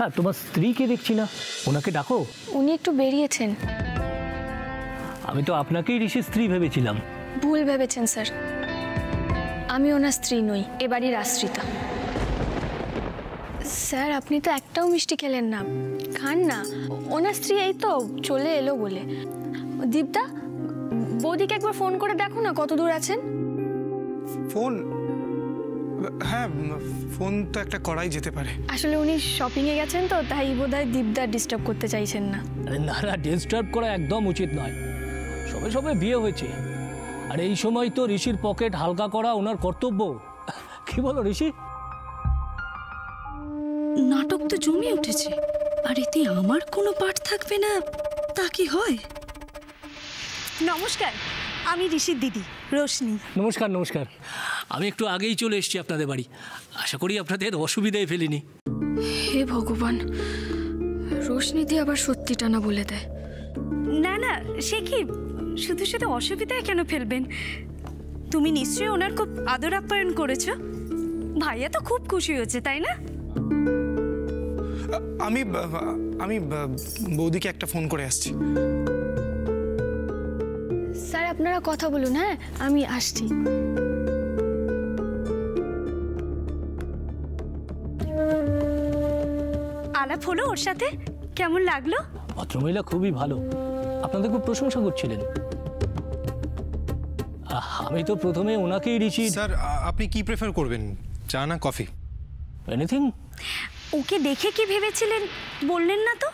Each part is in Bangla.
হ্যাঁ, তোমার স্ত্রীকে দেখছি না, ওনাকে ডাকো। উনি একটু বেরিয়েছেন। আমি তো আপনাকেই ঋষির স্ত্রী ভেবেছিলাম। ভুল ভেবেছেন স্যার, আমি ওনার স্ত্রী নই, এ বাড়ির আশ্রিতা। স্যার আপনি তো একটাও মিষ্টি খেলেন না, খান না। ওনার স্ত্রী এই তো চলে এলো বলে। দীপদা, বৌদিকে একবার ফোন করে দেখো না কত দূর আছেন। ফোন? হ্যাঁ, ফোন তো একটা করাই যেতে পারে। আসলে উনি শপিংয়ে গেছেন তো, তাই বোধহয় দীপদা ডিস্টার্ব করতে চাইছেন না। না না, ডিস্টার্ব করা একদম উচিত নয়। সবে সবে বিয়ে হয়েছে, আর এই সময় তো ঋষির পকেট হালকা করা ওনার কর্তব্য। কি বলো ঋষি? নাটক তো জমে উঠেছে, আর এতে আমার কোনো পাঠ থাকবে না তা কি হয়? নমস্কার, আমি ঋষির দিদি রোশনি। নমস্কার নমস্কার। আমি একটু আগেই চলে এসেছি আপনাদের বাড়ি। আশা করি আপনাদের অসুবিধায় ফেলিনি। হে ভগবান, রোশনিদি আবার সত্যিটা না বলে দেয়। না না, সে কি, শুধু শুধু অসুবিধায় কেন ফেলবেন? তুমি নিশ্চয়ই ওনার খুব আদর আপ্যায়ন করেছো। ভাইয়া তো খুব খুশি হয়েছে, তাই না? আমি বৌদিকে একটা ফোন করে আসছি। স্যার আপনারা কথা বলুন, হ্যাঁ আমি আসছি। আলাপ হলো ওর সাথে, কেমন লাগলো? ভদ্রমহিলা খুবই ভালো, আপনাদের খুব প্রশংসা করছিলেন। আমি তো প্রথমে ওনাকেই ঋষি। স্যার আপনি কি প্রেফার করবেন, চা না কফি? এনিথিং। ওকে দেখে কি ভেবেছিলেন বললেন না তো?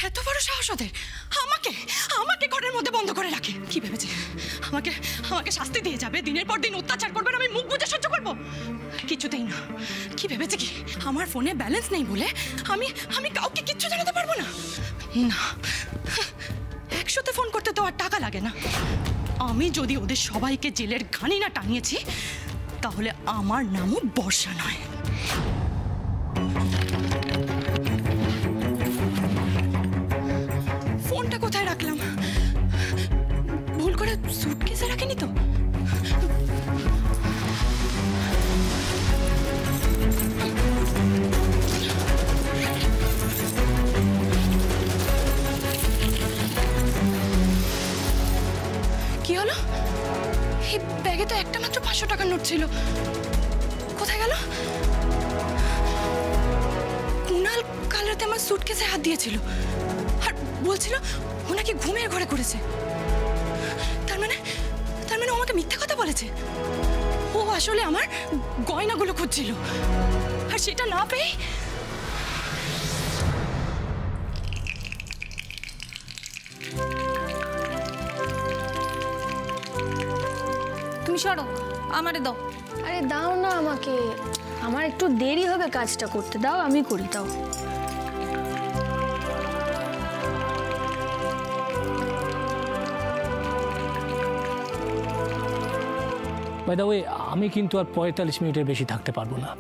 এত বড় সাহস ওদের! আমাকে আমাকে ঘরের মধ্যে বন্ধ করে রাখে। কি ভেবেছে আমাকে আমাকে শাস্তি দিয়ে যাবে, দিনের পর দিন অত্যাচার করবেন, আমি মুখ বুজে সহ্য করবো? কিছুতেই না। কি ভেবেছে কি আমার ফোনে ব্যালেন্স নেই বলে আমি আমি কাউকে কিচ্ছু জানাতে পারবো না? না, 100তে ফোন করতে তো আর টাকা লাগে না। আমি যদি ওদের সবাইকে জেলের ঘানি না টানিয়েছি, তাহলে আমার নামও বর্ষা নয়। ফোনটা কোথায় রাখলাম? ভুল করে সুটকেসে রাখিনি তো? কি হলো? এই ব্যাগে তো একটা মাত্র 500 টাকার নোট ছিল, কোথায় গেল? কুনাল কাল রাতে আমার সুটকেসে হাত দিয়েছিল আর বলছিল ও নাকি ঘুমের ঘরে করেছে। তার মানে ও আমাকে মিথ্যা কথা বলেছে। ও আসলে আমার গয়নাগুলো খুঁজছিল, আর সেটা না পেয়ে তুমি সরো, আমারে দাও। আরে দাও না আমাকে, আমার একটু দেরি হবে কাজটা করতে, দাও আমি করি, দাও। বাই দ্য ওয়ে, আমি কিন্তু আর 45 মিনিটের বেশি থাকতে পারবো না।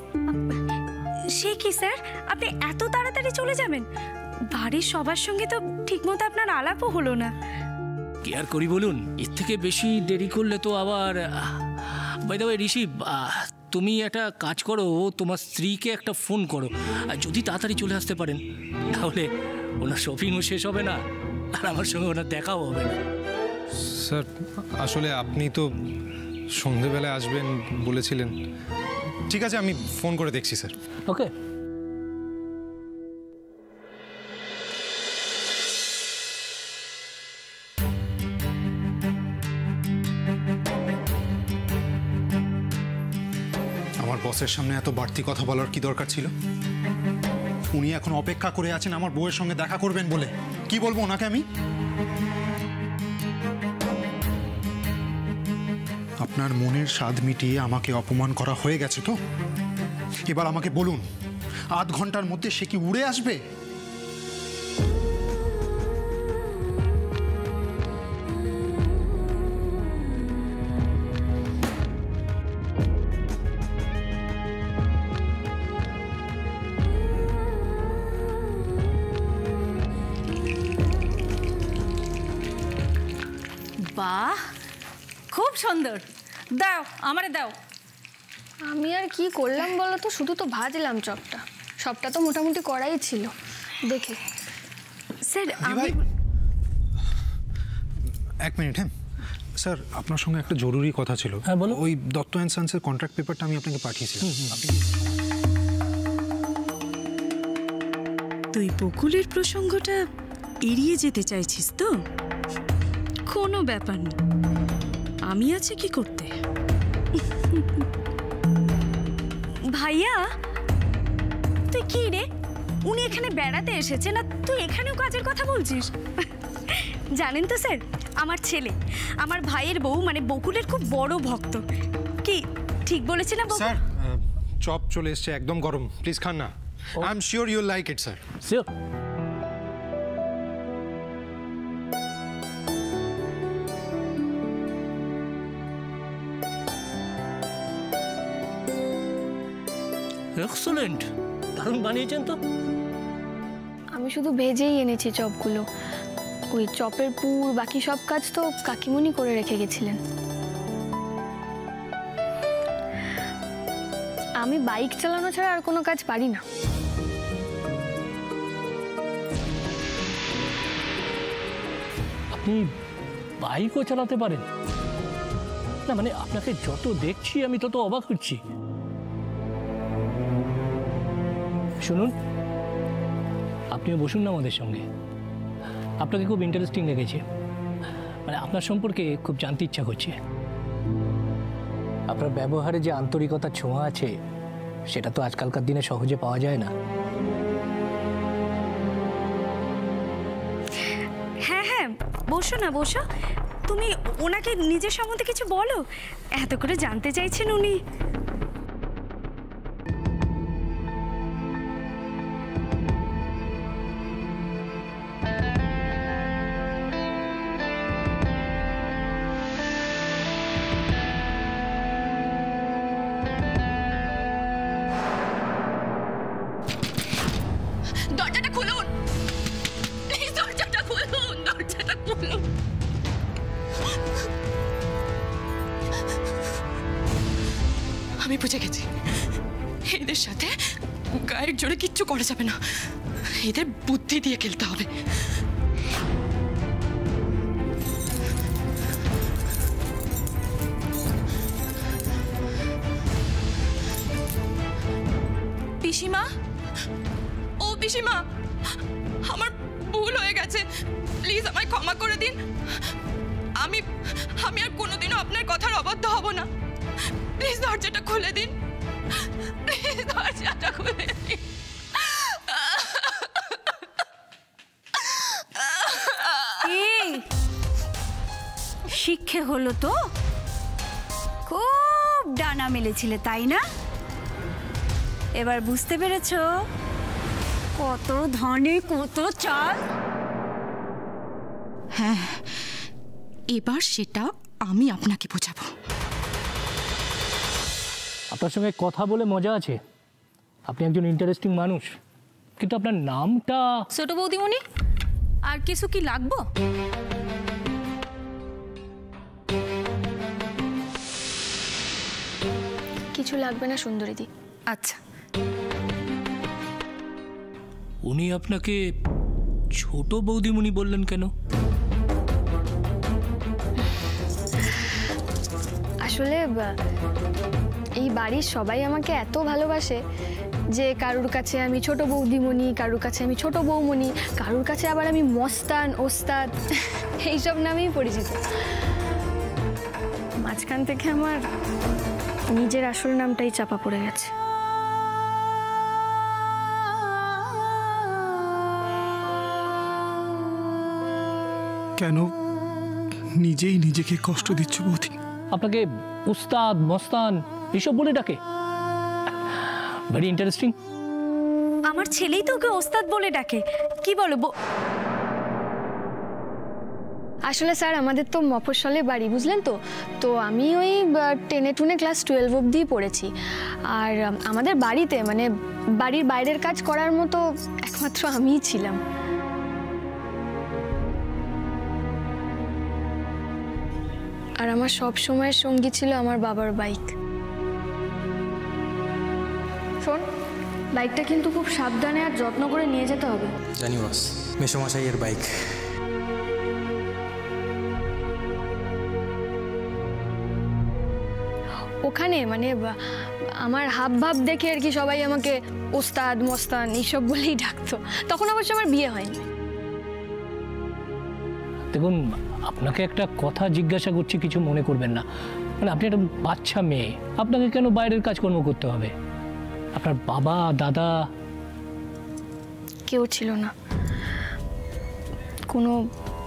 সে কি স্যার, আপনি এত তাড়াতাড়ি চলে যাবেন? বাড়ির সবার সঙ্গে তো ঠিকমতো আপনার আলাপও হলো না। কি আর করি বলুন, এর থেকে বেশি দেরি করলে তো আবার। বাই দ্য ওয়ে ঋষি, তুমি একটা কাজ করো, তোমার স্ত্রীকে একটা ফোন করো, আর যদি তাড়াতাড়ি চলে আসতে পারেন তাহলে ওনার শপিংও শেষ হবে না, আর আমার সঙ্গে ওনার দেখাও হবে না। স্যার আসলে আপনি তো সন্ধেবেলায় আসবেন বলেছিলেন। ঠিক আছে, আমি ফোন করে দেখছি স্যার। ওকে। আমার বসের সামনে এত বাড়তি কথা বলার কি দরকার ছিল? উনি এখন অপেক্ষা করে আছেন আমার বউয়ের সঙ্গে দেখা করবেন বলে। কি বলবো ওনাকে আমি? আপনার মনের স্বাদ মিটিয়ে আমাকে অপমান করা হয়ে গেছে তো? এবার আমাকে বলুন, আধ ঘন্টার মধ্যে সে কি উড়ে আসবে? বাহ, খুব সুন্দর। দাও, আমারে দাও। আমি আর কি করলাম বলো তো, শুধু তো ভাজলাম চপটা, সবটা তো মোটামুটি করাই ছিল দেখে। স্যার আমি ভাই, এক মিনিট। হ্যাঁ স্যার, আপনার সঙ্গে একটা জরুরি কথা ছিল। হ্যাঁ, বলো। ওই দত্ত অ্যান্ড সান্সের কন্ট্রাক্ট পেপারটা আমি আপনাকে পাঠিয়েছিলাম। তুই বকুলের প্রসঙ্গটা এড়িয়ে যেতে চাইছিস তো? কোনো ব্যাপার না, আমি আছি কি করতে। ভাইয়া তুই কি রে, উনি এখানে বেড়াতে এসেছে না, তুই এখানেও কাজের কথা বলছিস? জানেন তো স্যার, আমার ছেলে আমার ভাইয়ের বউ মানে বকুলের খুব বড় ভক্ত। কি ঠিক বলেছি না বকুল? স্যার, চপ চলে এসছে, একদম গরম, প্লিজ খান না। I am sure you like it sir. Sure. Excellent, দারুণ বানিয়েছেন তো। আমি শুধু ভেজেই এনেছি চপগুলো, ওই চপের পুর বাকি সব কাজ তো কাকিমণি করে রেখে গেছিলেন। আমি বাইক চালানো ছাড়া আর কোনো কাজ পারি না। আপনি বাইকও চালাতে পারেন? না মানে আপনাকে যত দেখছি আমি তত অবাক হচ্ছি। শুনুন, আপনিও বসুন না আমাদের সঙ্গে, আপনাকে খুব ইন্টারেস্টিং লেগেছে, মানে আপনার সম্পর্কে খুব জানতে ইচ্ছা করছে। আপনার ব্যবহারে যে আন্তরিকতার ছোঁয়া আছে সেটা তো আজকালকার দিনে সহজে পাওয়া যায় না। হ্যাঁ হ্যাঁ, বসো না বসো। তুমি ওনাকে নিজের সম্বন্ধে কিছু বলো, এত করে জানতে চাইছেন উনি। দরজাটা খুলুন প্লিজ, দরজাটা খুলুন, দরজাটা খুলুন। আমি বুঝে গেছি, এদের সাথে গায়ের জোরে কিচ্ছু করা যাবে না, এদের বুদ্ধি দিয়ে খেলতে হবে। পিসিমা, ও পিসিমা, আমার ভুল হয়ে গেছে, প্লিজ আমায় ক্ষমা করে দিন। আমি আমি আর কোনোদিনও আপনার কথার অবাধ্য হব না। প্লিজ দরজাটা খুলে দিন, প্লিজ দরজাটা খুলে দিন। শিক্ষে হলো তো, খুব ডানা মেলেছিলে তাই না? এবার বুঝতে পেরেছো কত ধনে কত চাল? হ্যাঁ, এবার সেটা আমি আপনাকে বোঝাবো। আপনার সঙ্গে কথা বলে মজা আছে, আপনি একজন ইন্টারেস্টিং মানুষ, কিন্তু আপনার নামটা? ছোট বৌদিমণি, আর কিছু কি লাগবো? কিছু লাগবে না সুন্দরীদি। আচ্ছা, উনি আপনাকে ছোট বৌদিমণি বললেন কেন? আসলে এই বাড়ির সবাই আমাকে এত ভালোবাসে যে কারুর কাছে আমি ছোট বৌদিমণি, কারুর কাছে আমি ছোট বৌমণি, কারুর কাছে আবার আমি মস্তান, ওস্তাদ এইসব নামেই পরিচিত। মাঝখান থেকে আমার নিজের আসল নামটাই চাপা পড়ে গেছে। কেন নিজেই নিজেকে কষ্ট দিচ্ছ বৌদি? আপনাকে উস্তাদ, মস্তান এসব বলে ডাকে? Very interesting. আমার ছেলেই তো ওকে ওস্তাদ বলে ডাকে। কি বলো? আসলে স্যার আমাদের তো মফস্বলে বাড়ি, বুঝলেন তো, তো আমি ওই 10 ক্লাস 12 অবধি পড়েছি। আর আমাদের বাড়িতে মানে বাড়ির বাইরের কাজ করার মতো একমাত্র আমিই ছিলাম। আর আমার সব সময়ের সঙ্গী ছিল আমার বাবার বাইক। শোন, বাইকটা কিন্তু খুব সাবধানে আর যত্ন করে নিয়ে যেতে হবে। জানি বস, মেসোমশাইয়ের বাইক। ওখানে মানে আমার হাব ভাব দেখে আর কি সবাই আমাকে ওস্তাদ মস্তান এইসব বলেই ডাকতো। তখন অবশ্য আমার বিয়ে হয়নি। দেখুন, আপনাকে একটা কথা জিজ্ঞাসা করছি, কিছু মনে করবেন না। মানে আপনি একটা বাচ্চা মেয়ে, আপনাকে কেন বাইরের কাজকর্ম করতে হবে? আপনার বাবা দাদা কেউ ছিল না, কোনো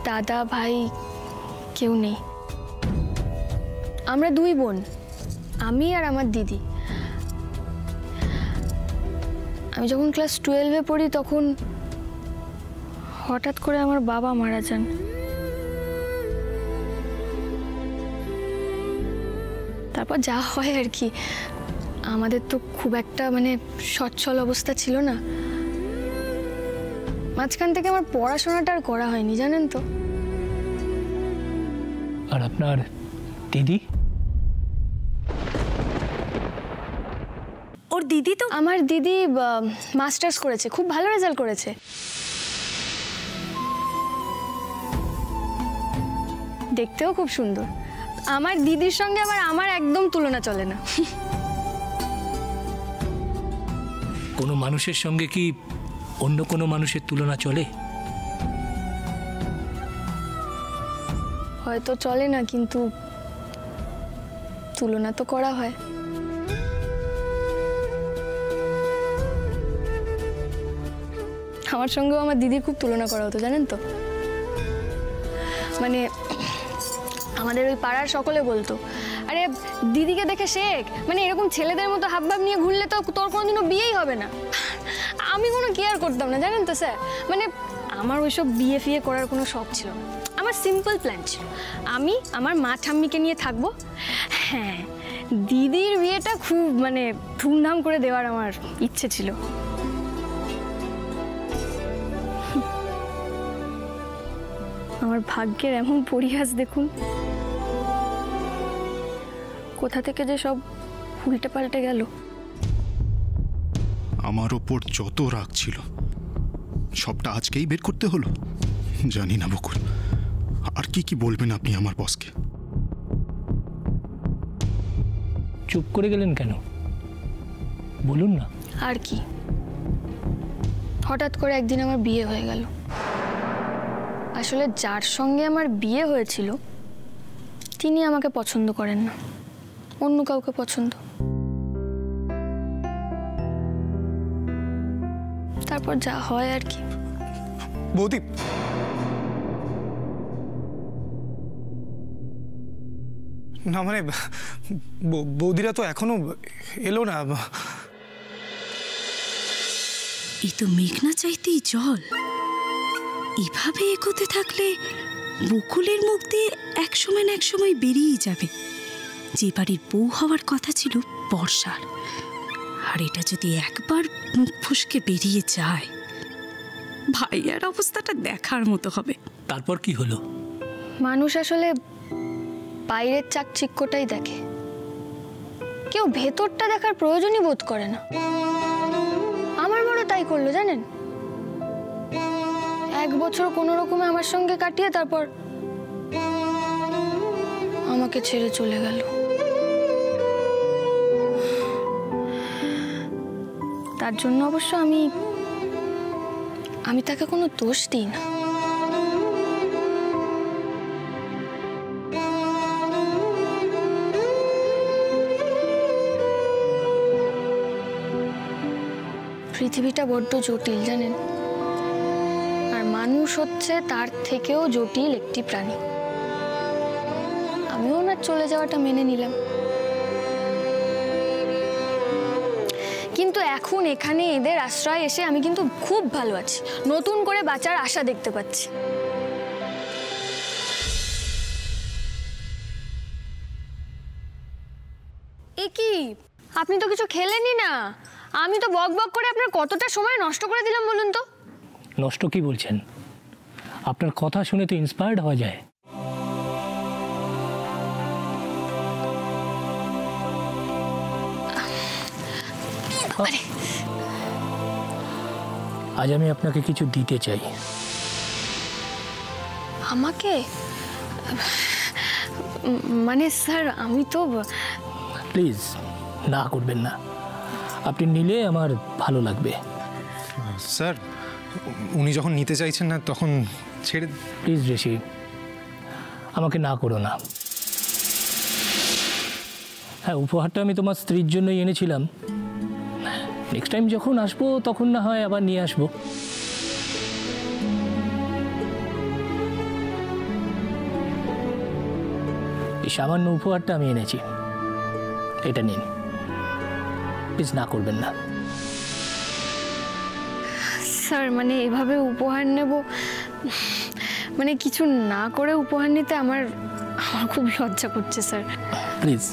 দাদা ভাই কেউ নেই। আমরা দুই বোন, আমি আর আমার দিদি। আমি যখন ক্লাস 12-এ পড়ি তখন হঠাৎ করে আমার বাবা মারা যান। তারপর যা হয় আর কি, আমাদের তো খুব একটা মানে সচ্ছল অবস্থা ছিল না। মাঝখান থেকে আমার পড়াশোনাটা আর করা হয়নি, জানেন তো। আর আপনার দিদি? ওর দিদি তো আমার দিদি মাস্টার্স করেছে, খুব ভালো রেজাল্ট করেছে। দেখতেও খুব সুন্দর। আমার দিদির সঙ্গে আবার আমার একদম তুলনা চলে না। কোনো মানুষের সঙ্গে কি অন্য কোনো মানুষের তুলনা চলে? হয়তো চলে না, কিন্তু তুলনা তো করা হয়। আমার সঙ্গেও আমার দিদির খুব তুলনা করা হতো, জানেন তো। মানে আমাদের ওই পাড়ার সকলে বলতো, আরে দিদিকে দেখে শেখ, মানে এরকম ছেলেদের মতো হাবভাব নিয়ে ঘুরলে তো তোর কোনোদিনও বিয়েই হবে না। আমি কোনো কেয়ার করতাম না, জানেন তো স্যার। মানে আমার ওইসব বিয়ে ফিয়ে করার কোনো শখ ছিল না। আমার সিম্পল প্ল্যান ছিল, আমি আমার মা ঠাম্মিকে নিয়ে থাকবো। হ্যাঁ, দিদির বিয়েটা খুব মানে ধুমধাম করে দেওয়ার আমার ইচ্ছে ছিল। আমার ভাগ্যের এমন পরিহাস দেখুন, কোথা থেকে যে সব উল্টে পাল্টে গেল। আমার ওপর যত রাগ ছিল সবটা আজকেই বের করতে হলো। জানি না বকুল, আর কি কি বলবেন আপনি আমার বসকে? চুপ করে গেলেন কেন, বলুন না। আর কি, হঠাৎ করে একদিন আমার বিয়ে হয়ে গেল। আসলে যার সঙ্গে আমার বিয়ে হয়েছিল তিনি আমাকে পছন্দ করেন না, অন্য কাউকে পছন্দ। তারপর যা হয় আর কি। বৌদি, না মানে বৌদিরা তো এখনো এলো না। এই তো মেঘনা চাইতেই জল। এভাবে এগোতে থাকলে বকুলের মুখ দিয়ে এক সময় না এক সময় বেরিয়েই যাবে যে বাড়ির বউ হওয়ার কথা ছিল বর্ষার। আর এটা যদি একবার মুখ ফসকে বেরিয়ে যায়, ভাইয়ার অবস্থাটা দেখার মতো হবে। তারপর কি হলো? মানুষ আসলে বাইরের চাকচিক্যটাই দেখে, কেউ ভেতরটা দেখার প্রয়োজনই বোধ করে না। আমার বড় তাই করলো, জানেন। 1 বছর কোনো রকমে আমার সঙ্গে কাটিয়ে তারপর আমাকে ছেড়ে চলে গেল। তার জন্য অবশ্য আমি তাকে কোনো দোষ দিই না। পৃথিবীটা বড্ড জটিল, জানেন। আর মানুষ হচ্ছে তার থেকেও জটিল একটি প্রাণী। আমিও ওনার চলে যাওয়াটা মেনে নিলাম, কিন্তু এখন এখানে এদের আশ্রয় এসে আমি কিন্তু খুব ভালো আছি, নতুন করে বাঁচার আশা দেখতে পাচ্ছি। এ কি, আপনি তো কিছু খেলেনই না। আমি তো বক বক করে আপনার কতটা সময় নষ্ট করে দিলাম বলুন তো। নষ্ট কি বলছেন? আপনার কথা শুনে তো ইন্সপায়ার্ড হওয়া যায়। আজ আমি আপনাকে কিছু দিতে চাই। আমাকে? মানে স্যার আমি তো... প্লিজ না করবেন না, আপনি নিলে আমার ভালো লাগবে। স্যার উনি যখন নিতে চাইছেন না তখন ছেড়ে। প্লিজ ঋষি, আমাকে না করো না। হ্যাঁ, উপহারটা আমি তোমার স্ত্রীর জন্যই এনেছিলাম। নেক্সট টাইম যখন আসবো তখন না হয় আবার নিয়ে আসবো। এই সামান্য উপহারটা আমি এনেছি, এটা নিন। প্লিজ না করবেন না। স্যার মানে এভাবে উপহার নেব, মানে কিছু না করে উপহার নিতে আমার খুব লজ্জা করছে স্যার। প্লিজ।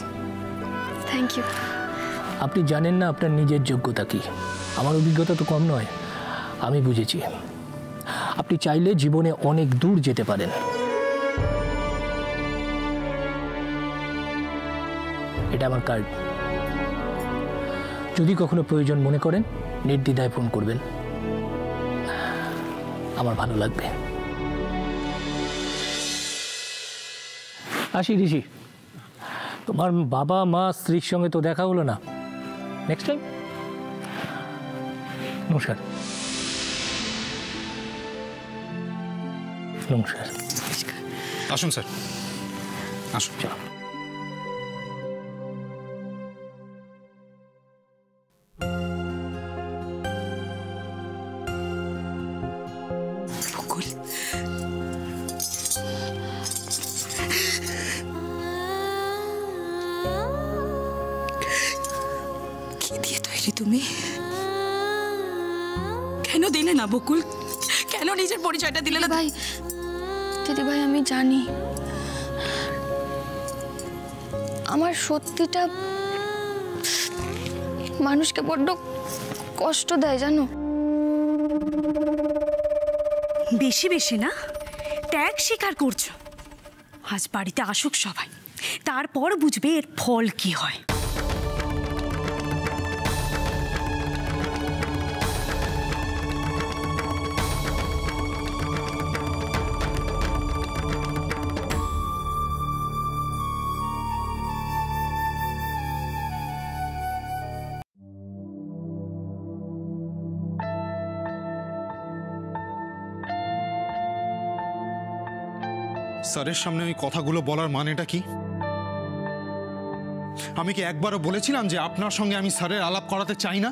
Thank you. আপনি জানেন না আপনার নিজের যোগ্যতা কি। আমার অভিজ্ঞতা তো কম নয়, আমি বুঝেছি। আপনি চাইলে জীবনে অনেক দূর যেতে পারেন। এটা আমার কার্ড, যদি কখনো প্রয়োজন মনে করেন নির্দ্বিধায় ফোন করবেন, আমার ভালো লাগবে। আসি ঋষি, তোমার বাবা মা স্ত্রীর সঙ্গে তো দেখা হলো না, নেক্সট টাইম। নমস্কার। নমস্কার। আসুন স্যার, আসুন। বকুল, কি দিয়ে তৈরি তুমি? কেন দিলে না বকুল? কেন নিজের পরিচয়টা দিলে না? ভাই, দিদি ভাই আমি জানি আমার সত্যিটা মানুষকে বড্ড কষ্ট দেয় জানো। বেশি বেশি না ত্যাগ স্বীকার করছো। আজ বাড়িতে আসুক সবাই, তারপর বুঝবে এর ফল কি হয়। স্যারের সামনে ওই কথাগুলো বলার মানেটা কি? আমি কি একবারও বলেছিলাম যে আপনার সঙ্গে আমি স্যারের আলাপ করাতে চাই না?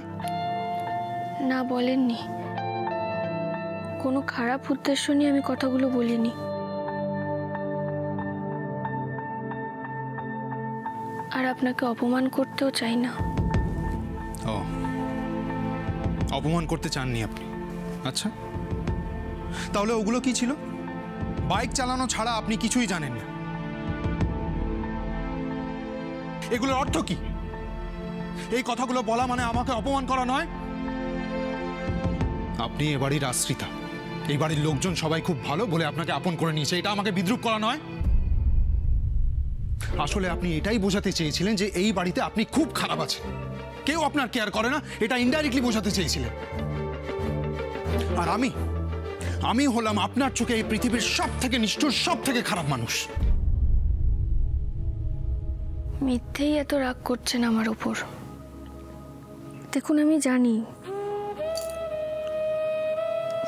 না বলেননি, কোনো খারাপ উদ্দেশ্য নিয়ে আমি কথাগুলো বলিনি। আর আপনাকে অপমান করতেও চাই না। ও, অপমান করতে চাননি আপনি? আচ্ছা, তাহলে ওগুলো কি ছিল? বাইক চালানো ছাড়া আপনি কিছুই জানেন না। এগুলোর অর্থ কি? এই কথাগুলো বলা মানে আমাকে অপমান করা নয়? আপনি এ বাড়ির আশ্রিতা, এই বাড়ির লোকজন সবাই খুব ভালো বলে আপনাকে আপন করে নিয়েছে, এটা আমাকে বিদ্রূপ করা নয়? আসলে আপনি এটাই বোঝাতে চেয়েছিলেন যে এই বাড়িতে আপনি খুব খারাপ আছেন, কেউ আপনার কেয়ার করে না, এটা ইনডাইরেক্টলি বোঝাতে চেয়েছিলেন। আর আমি হলাম আপনার চোখে এই পৃথিবীর সব থেকে নিষ্ঠুর, সব থেকে খারাপ মানুষ। মিথ্যেই এত রাগ করছেন আমার উপর। দেখুন আমি জানি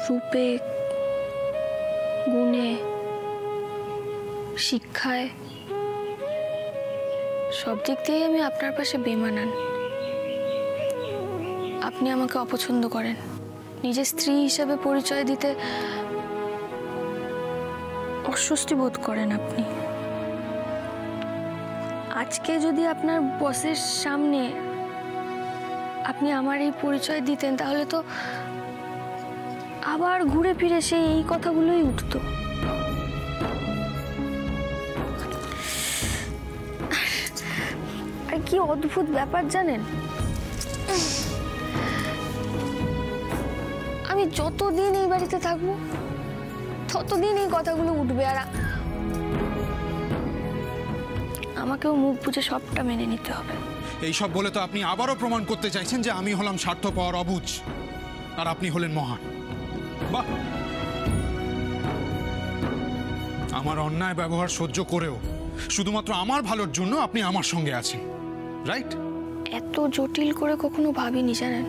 রূপে, গুণে, শিক্ষায় সব দিক দিয়েই আমি আপনার পাশে বেমানান। আপনি আমাকে অপছন্দ করেন, নিজের স্ত্রী হিসেবে পরিচয় দিতে অস্বস্তি বোধ করেন আপনি। আজকে যদি আপনার বসের সামনে আপনি আমার এই পরিচয় দিতেন তাহলে তো আবার ঘুরে ফিরে সেই এই কথাগুলোই উঠতো। আর কি অদ্ভুত ব্যাপার জানেন, আমি যতদিন এই বাড়িতে থাকবো ততদিন এই কথাগুলো উঠবে, আর আমাকেও মুখ বুঝে সবটা মেনে নিতে হবে। এইসব বলে তো আপনি আবারও প্রমাণ করতে চাইছেন যে আমি হলাম স্বার্থপর, অবুঝ, আর আপনি হলেন মহান। বাহ, আমার অন্যায় ব্যবহার সহ্য করেও শুধুমাত্র আমার ভালোর জন্য আপনি আমার সঙ্গে আছেন, রাইট? এত জটিল করে কখনো ভাবিনি জানেন।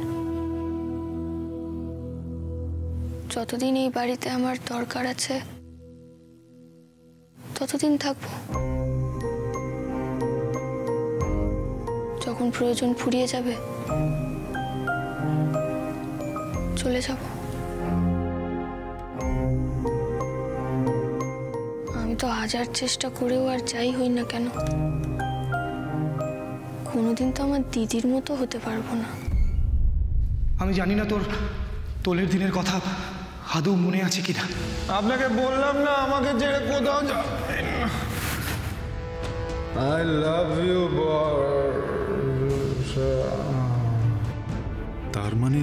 যতদিন এই বাড়িতে আমার দরকার আছে ততদিন থাকবো, যখন প্রয়োজন ফুরিয়ে যাবে চলে যাব। আমি তো হাজার চেষ্টা করেও আর যাই হই না কেন কোনোদিন তো আমার দিদির মতো হতে পারবো না। আমি জানি না তোর তোলের দিনের কথা আদৌ মনে আছে কিনা। আপনাকে বললাম না আমাকে ছেড়ে কোথাও যাবেন। আই লাভ ইউ বর্ষা। তার মানে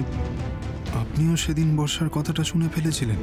আপনিও সেদিন বর্ষার কথাটা শুনে ফেলেছিলেন?